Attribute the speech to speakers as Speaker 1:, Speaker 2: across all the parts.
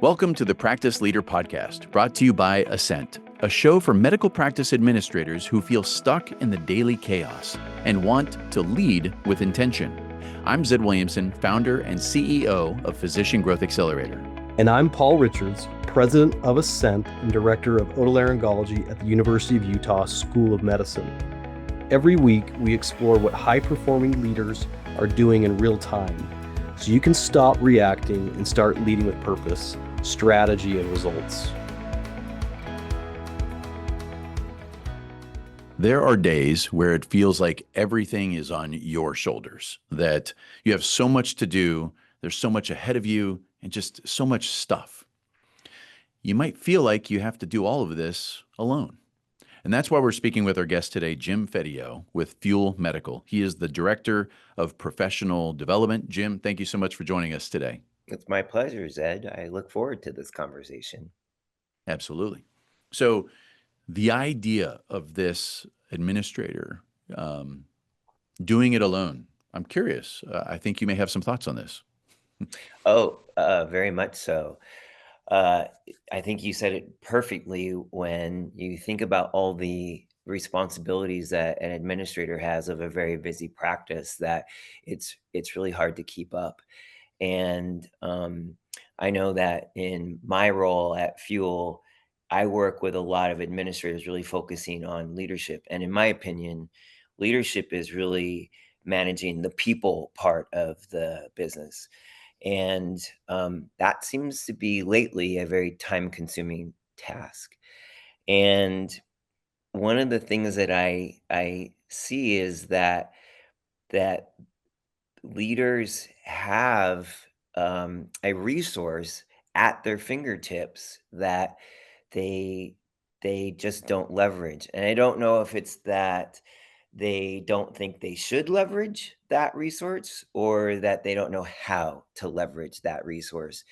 Speaker 1: Welcome to the Practice Leader Podcast, brought to you by Ascent, a show for medical practice administrators who feel stuck in the daily chaos and want to lead with intention. I'm Zed Williamson, founder and CEO of Physician Growth Accelerator.
Speaker 2: And I'm Paul Richards, president of Ascent and director of otolaryngology at the University of Utah School of Medicine. Every week, we explore what high-performing leaders are doing in real time, so you can stop reacting and start leading with purpose, strategy, and results.
Speaker 1: There are days where it feels like everything is on your shoulders, that you have so much to do, there's so much ahead of you, and just so much stuff. You might feel like you have to do all of this alone. And that's why we're speaking with our guest today, Jim Fedio with Fuel Medical. He is the Director of Professional Development. Jim, thank you so much for joining us today.
Speaker 3: It's my pleasure, Zed. I look forward to this conversation.
Speaker 1: Absolutely. So the idea of this administrator doing it alone, I'm curious. I think you may have some thoughts on this.
Speaker 3: Very much so. I think you said it perfectly when you think about all the responsibilities that an administrator has of a very busy practice, that it's really hard to keep up. And I know that in my role at Fuel, I work with a lot of administrators really focusing on leadership. And in my opinion, leadership is really managing the people part of the business. And that seems to be lately a very time consuming task. And one of the things that I see is that leaders have a resource at their fingertips that they they just don't leverage. And I don't know if it's that they don't think they should leverage that resource, or that they don't know how to leverage that resource.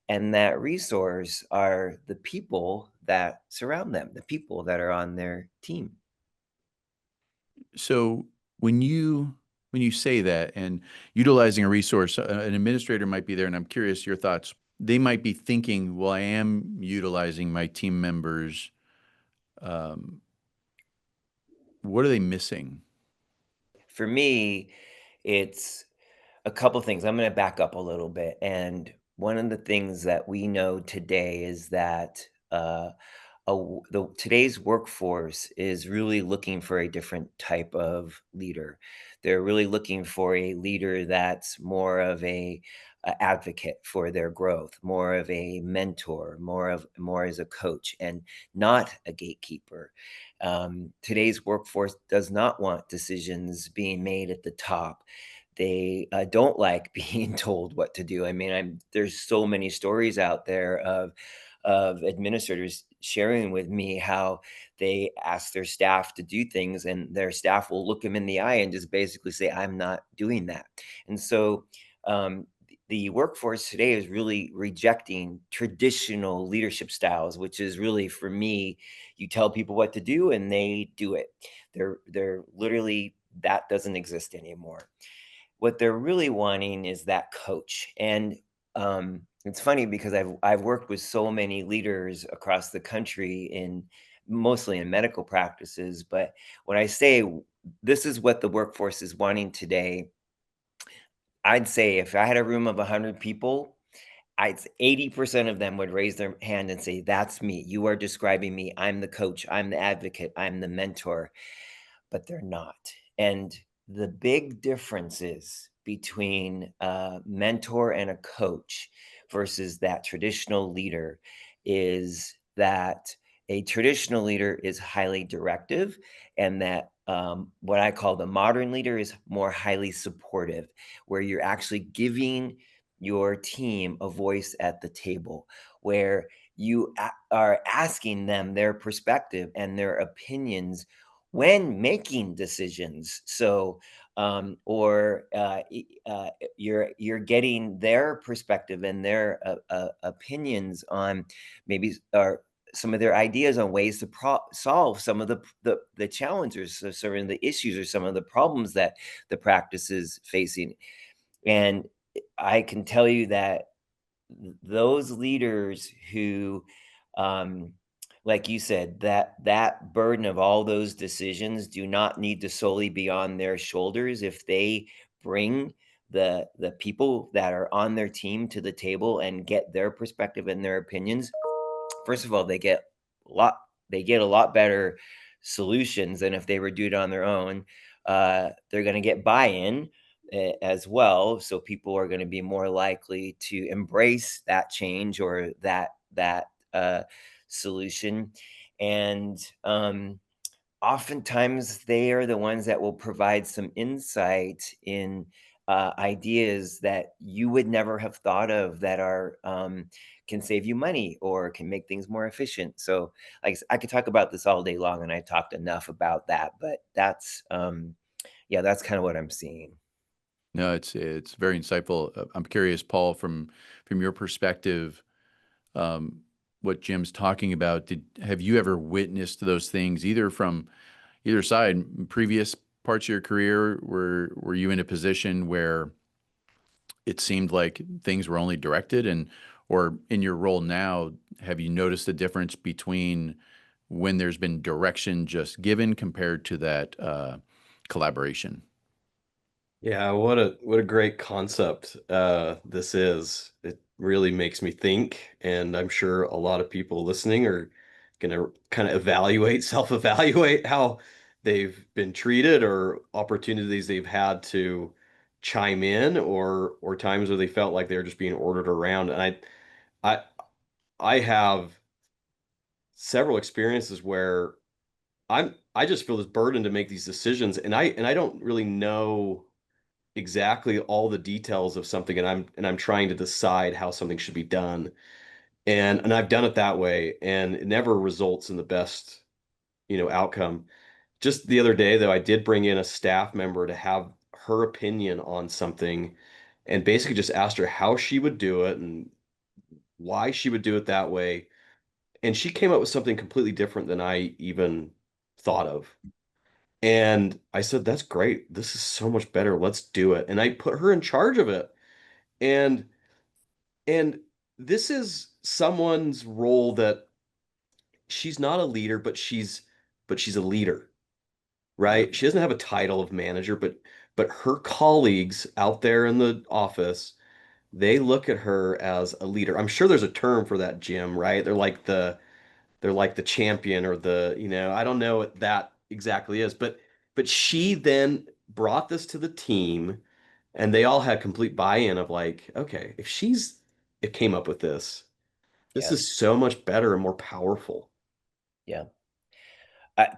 Speaker 3: And that resource are the people that surround them, the people that are on their team.
Speaker 1: So when you say that and utilizing a resource, an administrator might be there, and I'm curious your thoughts. They might be thinking, well, I am utilizing my team members. Um, what are they missing?
Speaker 3: For me, it's a couple things. I'm going to back up a little bit. And one of the things that we know today is that today's workforce is really looking for a different type of leader. They're really looking for a leader that's more of a advocate for their growth, more of a mentor, more as a coach, and not a gatekeeper. Today's workforce does not want decisions being made at the top. They don't like being told what to do. I mean, there's so many stories out there of administrators sharing with me how they ask their staff to do things, and their staff will look them in the eye and just basically say, "I'm not doing that." And so the workforce today is really rejecting traditional leadership styles, which is really, for me, you tell people what to do and they do it. They're literally, that doesn't exist anymore. What they're really wanting is that coach. And it's funny because I've worked with so many leaders across the country, in mostly in medical practices. But when I say this is what the workforce is wanting today, I'd say if I had a room of 100 people, I'd 80% of them would raise their hand and say, "That's me. You are describing me. I'm the coach. I'm the advocate. I'm the mentor." But they're not. And the big differences between a mentor and a coach versus that traditional leader is that a traditional leader is highly directive, and that what I call the modern leader is more highly supportive, where you're actually giving your team a voice at the table, where you are asking them their perspective and their opinions when making decisions. So, you're getting their perspective and their opinions on maybe, or some of their ideas on ways to solve some of the challenges, or some of the issues, or some of the problems that the practice is facing. And I can tell you that those leaders who, um, like you said, that burden of all those decisions do not need to solely be on their shoulders. If they bring the people that are on their team to the table and get their perspective and their opinions, first of all, a lot they get a lot better solutions than if they were doing it on their own. They're going to get buy-in as well, so people are going to be more likely to embrace that change or that solution. And oftentimes they are the ones that will provide some insight in ideas that you would never have thought of that are can save you money or can make things more efficient. So like I could talk about this all day long, and I talked enough about that, but that's yeah, that's kind of what I'm seeing.
Speaker 1: No, it's very insightful. I'm curious, Paul, from your perspective, um, what Jim's talking about. Have you ever witnessed those things either from either side? In previous parts of your career, were you in a position where it seemed like things were only directed, and or in your role now, have you noticed the difference between when there's been direction just given compared to that collaboration?
Speaker 2: Yeah, what a great concept this is. It really makes me think, and I'm sure a lot of people listening are gonna kind of evaluate, self-evaluate how they've been treated or opportunities they've had to chime in or times where they felt like they're just being ordered around. And I I have several experiences where I just feel this burden to make these decisions, and I don't really know exactly all the details of something, and I'm trying to decide how something should be done. And I've done it that way, and it never results in the best, outcome. Just the other day though, I did bring in a staff member to have her opinion on something and basically just asked her how she would do it and why she would do it that way. And she came up with something completely different than I even thought of. And I said, "That's great. This is so much better. Let's do it." And I put her in charge of it. And and this is someone's role that she's not a leader, but she's a leader,
Speaker 1: Yeah.
Speaker 2: right? She doesn't have a title of manager, but her colleagues out there in the office, they look at her as a leader. I'm sure there's a term for that, Jim, right? They're like the champion or I don't know what that exactly is, but she then brought this to the team and they all had complete buy-in of like, okay, if it came up with this
Speaker 3: Yeah,
Speaker 2: is so much better and more powerful.
Speaker 3: yeah.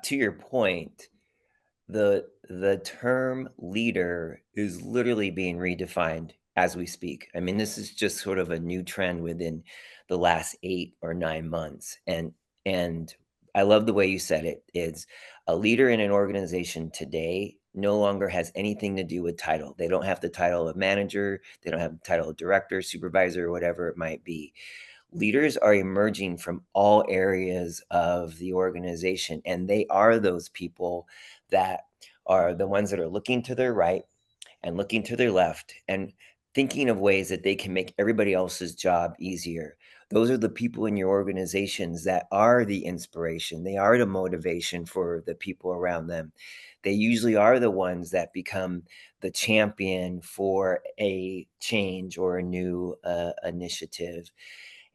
Speaker 3: To your point, the term leader is literally being redefined as we speak. I mean, this is just sort of a new trend within the last 8 or 9 months. And I love the way you said it. It's a leader in an organization today no longer has anything to do with title. They don't have the title of manager, they don't have the title of director, supervisor, or whatever it might be. Leaders are emerging from all areas of the organization, and they are those people that are the ones that are looking to their right and looking to their left and thinking of ways that they can make everybody else's job easier. Those are the people in your organizations that are the inspiration. They are the motivation for the people around them. They usually are the ones that become the champion for a change or a new initiative.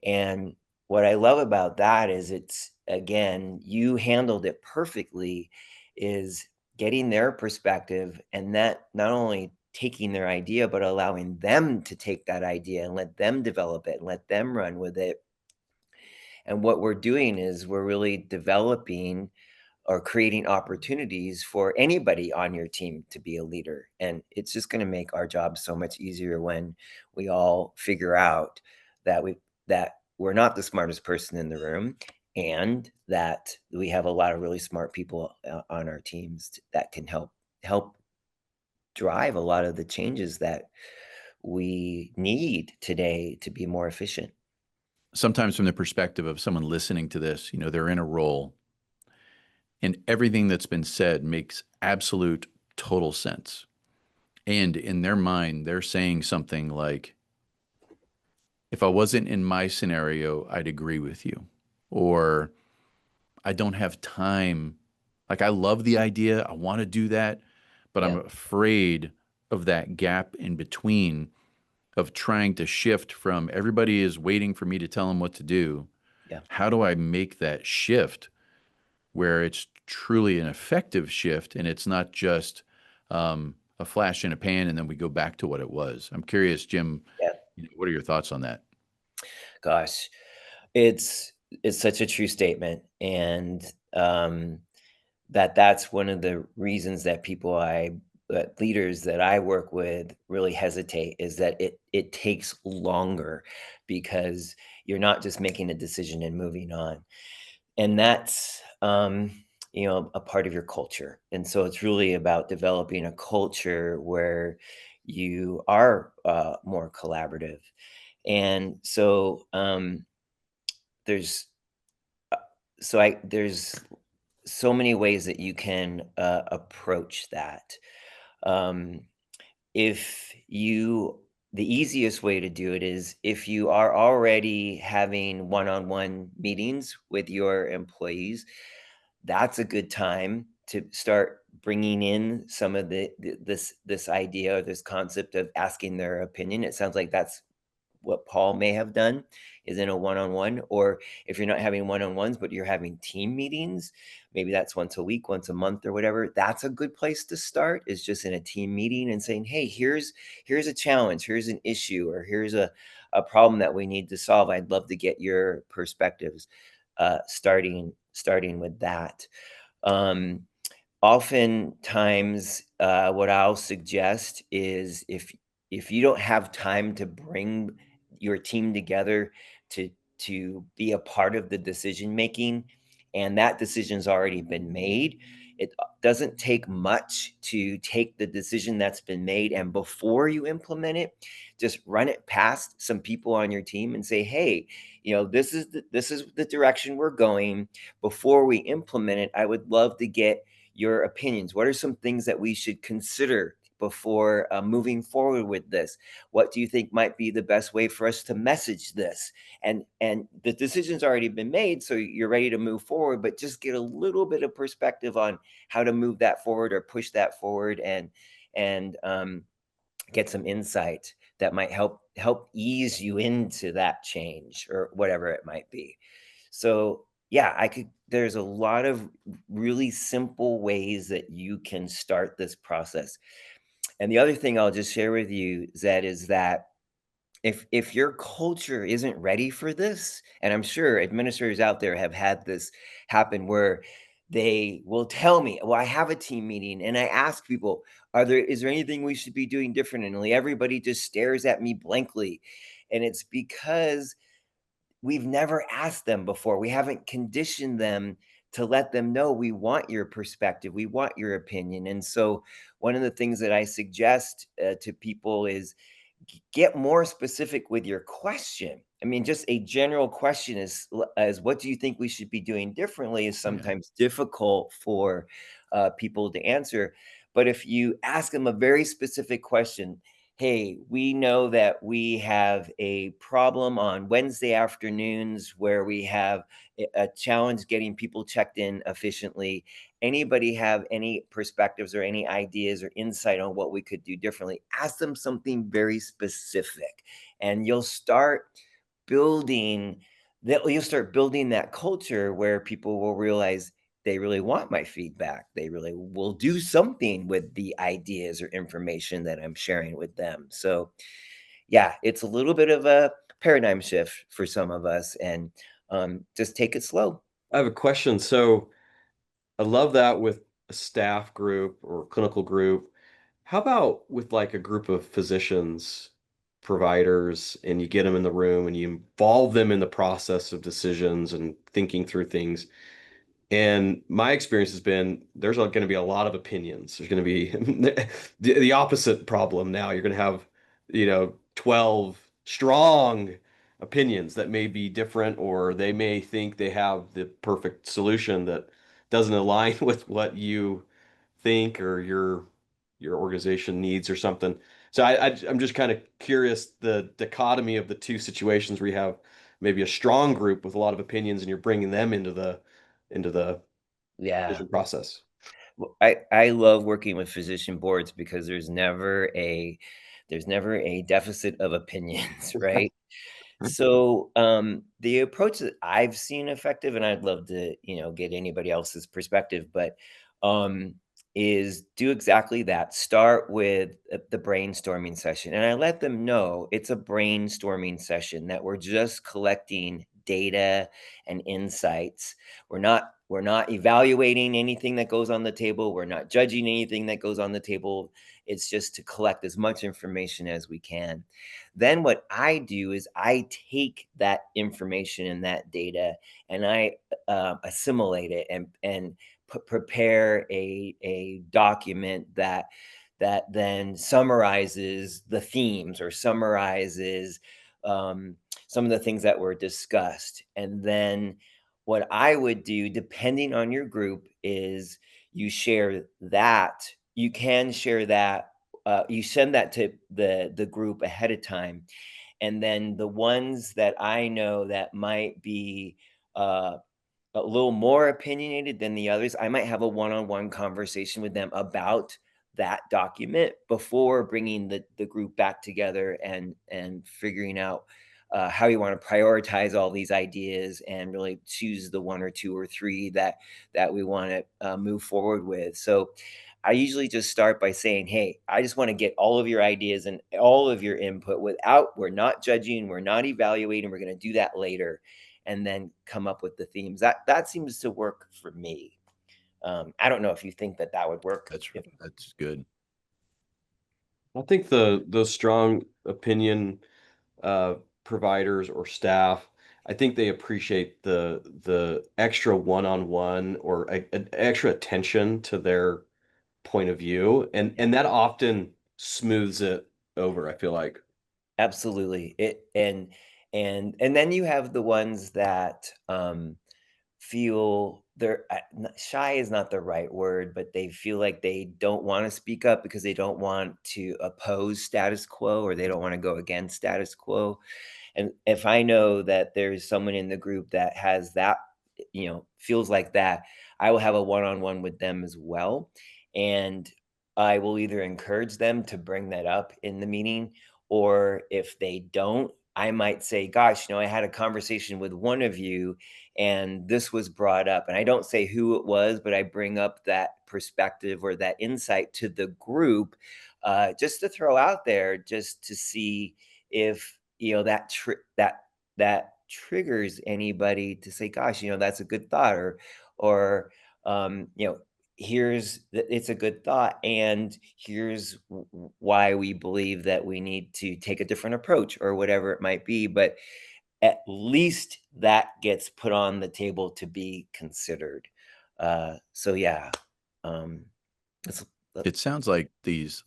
Speaker 3: And what I love about that is it's again, you handled it perfectly, is getting their perspective and that not only taking their idea, but allowing them to take that idea and let them develop it and let them run with it. And what we're doing is we're really developing or creating opportunities for anybody on your team to be a leader. And it's just going to make our job so much easier when we all figure out that we're not the smartest person in the room and that we have a lot of really smart people on our teams that can help drive a lot of the changes that we need today to be more efficient.
Speaker 1: Sometimes from the perspective of someone listening to this, they're in a role and everything that's been said makes absolute total sense. And in their mind, they're saying something like, If I wasn't in my scenario, I'd agree with you. Or I don't have time. Like, I love the idea, I want to do that, but I'm
Speaker 3: Yeah,
Speaker 1: afraid of that gap in between of trying to shift from everybody is waiting for me to tell them what to do.
Speaker 3: yeah.
Speaker 1: How do I make that shift where it's truly an effective shift and it's not just a flash in a pan and then we go back to what it was? I'm curious, Jim,
Speaker 3: Yeah.
Speaker 1: what are your thoughts on that?
Speaker 3: Gosh, it's it's such a true statement, and, that's one of the reasons that leaders that I work with really hesitate is that it takes longer because you're not just making a decision and moving on. And that's, a part of your culture. And so it's really about developing a culture where you are more collaborative. And so there's there's so many ways that you can approach that. Um, if you The easiest way to do it is if you are already having one-on-one meetings with your employees, that's a good time to start bringing in some of this idea or this concept of asking their opinion. It sounds like that's what Paul may have done is in a one-on-one, or if you're not having one-on-ones, but you're having team meetings, maybe that's once a week, once a month or whatever. That's a good place to start is just in a team meeting and saying, hey, here's a challenge, here's an issue, or here's a problem that we need to solve. I'd love to get your perspectives. Starting with that. Um, Oftentimes, what I'll suggest is if you don't have time to bring your team together to be a part of the decision making, and that decision's already been made, it doesn't take much to take the decision that's been made, and before you implement it, just run it past some people on your team and say, "Hey, this is the direction we're going. Before we implement it, I would love to get your opinions. What are some things that we should consider before moving forward with this? What do you think might be the best way for us to message this?" And the decision's already been made, so you're ready to move forward, but just get a little bit of perspective on how to move that forward or push that forward, and get some insight that might help ease you into that change or whatever it might be. So, yeah, I could there's a lot of really simple ways that you can start this process. And the other thing I'll just share with you, Zed, is that if your culture isn't ready for this, and I'm sure administrators out there have had this happen where they will tell me, well, I have a team meeting and I ask people, is there anything we should be doing differently? Everybody just stares at me blankly. And it's because we've never asked them before. We haven't conditioned them to let them know we want your perspective, we want your opinion. And so, one of the things that I suggest to people is get more specific with your question. I mean, just a general question as what do you think we should be doing differently is
Speaker 1: Yeah.
Speaker 3: sometimes difficult for people to answer. But if you ask them a very specific question, hey, we know that we have a problem on Wednesday afternoons where we have a challenge getting people checked in efficiently. Anybody have any perspectives or any ideas or insight on what we could do differently? Ask them something very specific, and building you'll start building that culture where people will realize they really want my feedback. They really will do something with the ideas or information that I'm sharing with them. So, yeah, it's a little bit of a paradigm shift for some of us, and just take it slow.
Speaker 2: I have a question. So I love that with a staff group or clinical group. How about with like a group of physicians, providers, and you get them in the room and you involve them in the process of decisions and thinking through things? And my experience has been there's going to be a lot of opinions. There's going to be the opposite problem now. You're going to have, 12 strong opinions that may be different, or they may think they have the perfect solution that doesn't align with what you think or your organization needs or something. So I'm just kind of curious the dichotomy of the two situations where you have maybe a strong group with a lot of opinions and you're bringing them into the
Speaker 3: Yeah.
Speaker 2: decision process.
Speaker 3: Well, I love working with physician boards because there's never a deficit of opinions, right? So, the approach that I've seen effective, and I'd love to, get anybody else's perspective, but, um, is do exactly that. Start with the brainstorming session, and I let them know it's a brainstorming session, that we're just collecting data and insights. We're not evaluating anything that goes on the table. We're not judging anything that goes on the table. It's just to collect as much information as we can. Then what I do is I take that information and that data and I assimilate it and prepare a document that then summarizes the themes or summarizes um, some of the things that were discussed. And then what I would do, depending on your group, is you share that. You can share that. You send that to the group ahead of time, and then the ones that I know that might be uh, a little more opinionated than the others, I might have a one-on-one conversation with them about that document before bringing the group back together and figuring out how you want to prioritize all these ideas and really choose the one or two or three that we want to move forward with. So I usually just start by saying, "Hey, I just want to get all of your ideas and all of your input without we're not judging, we're not evaluating, we're going to do that later." And then come up with the themes. That seems to work for me. I don't know if you think that that would work.
Speaker 1: That's
Speaker 3: If
Speaker 1: that's good.
Speaker 2: I think the strong opinion uh, providers or staff, I think they appreciate the extra one-on-one or extra attention to their point of view, and that often smooths it over, I feel like.
Speaker 3: Absolutely. It and then you have the ones that feel they're shy is not the right word, but they feel like they don't want to speak up because they don't want to oppose status quo or they don't want to go against status quo. And if I know that there's someone in the group that has that, feels like that, I will have a one-on-one with them as well. And I will either encourage them to bring that up in the meeting, or if they don't, I might say, gosh, I had a conversation with one of you and this was brought up. And I don't say who it was, but I bring up that perspective or that insight to the group, just to throw out there, just to see if that triggers anybody to say, "Gosh, that's a good thought," or um, you know, it's a good thought, and here's why we believe that we need to take a different approach, or whatever it might be. But at least that gets put on the table to be considered. So yeah, um, that's
Speaker 1: It sounds like these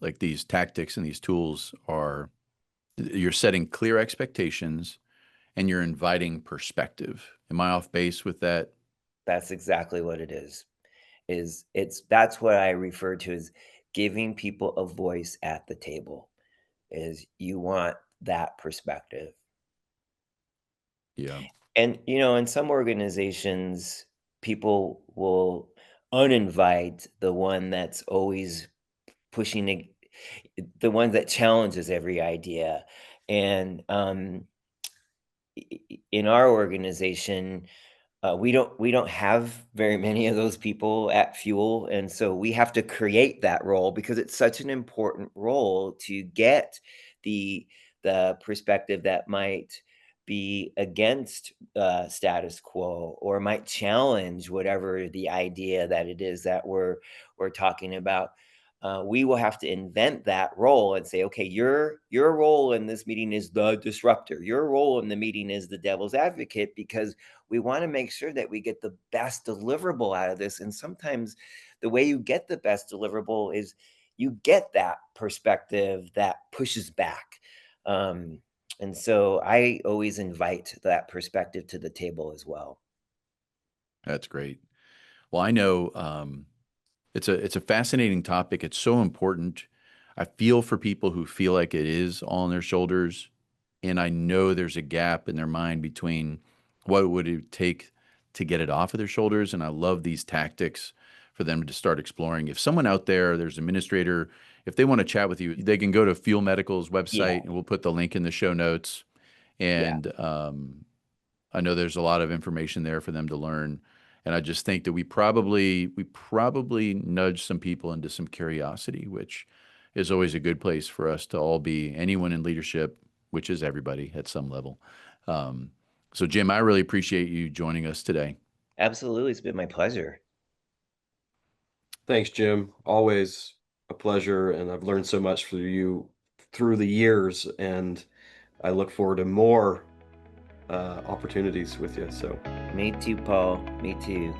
Speaker 1: tactics and these tools are you're setting clear expectations and you're inviting perspective. Am I off base with that?
Speaker 3: that's exactly what it is. That's what I refer to as giving people a voice at the table, is you want that perspective.
Speaker 1: Yeah.
Speaker 3: And, in some organizations, people will uninvite the one that's always pushing the one that challenges every idea. And in our organization, we don't have very many of those people at Fuel, and so we have to create that role because it's such an important role to get the the perspective that might be against status quo or might challenge whatever the idea that it is that we're talking about. We will have to invent that role and say, okay, your role in this meeting is the disruptor. Your role in the meeting is the devil's advocate, because we want to make sure that we get the best deliverable out of this. And sometimes the way you get the best deliverable is you get that perspective that pushes back. Um, and so I always invite that perspective to the table as well.
Speaker 1: That's great. Well, I know it's a fascinating topic. It's so important. I feel for people who feel like it is all on their shoulders. And I know there's a gap in their mind between what would it take to get it off of their shoulders. And I love these tactics for them to start exploring. If someone out there, there's an administrator, if they want to chat with you, they can go to Fuel Medical's
Speaker 3: Yeah,
Speaker 1: website and we'll put the link in the show notes.
Speaker 3: yeah.
Speaker 1: And I know there's a lot of information there for them to learn. And I just think that we probably nudge some people into some curiosity, which is always a good place for us to all be, anyone in leadership, which is everybody at some level. Um, so Jim, I really appreciate you joining us today.
Speaker 3: Absolutely, it's been my pleasure.
Speaker 2: Thanks, Jim. Always a pleasure, and I've learned so much from you through the years, and I look forward to more opportunities with you. So,
Speaker 3: Me too, Paul. Me too.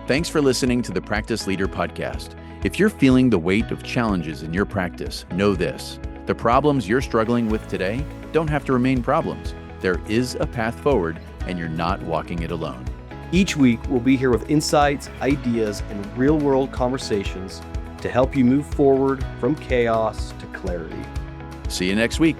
Speaker 1: Thanks for listening to the Practice Leader Podcast. If you're feeling the weight of challenges in your practice, know this: the problems you're struggling with today don't have to remain problems. There is a path forward, and you're not walking it alone.
Speaker 2: each week we'll be here with insights, ideas, and real-world conversations to help you move forward from chaos to clarity.
Speaker 1: See you next week.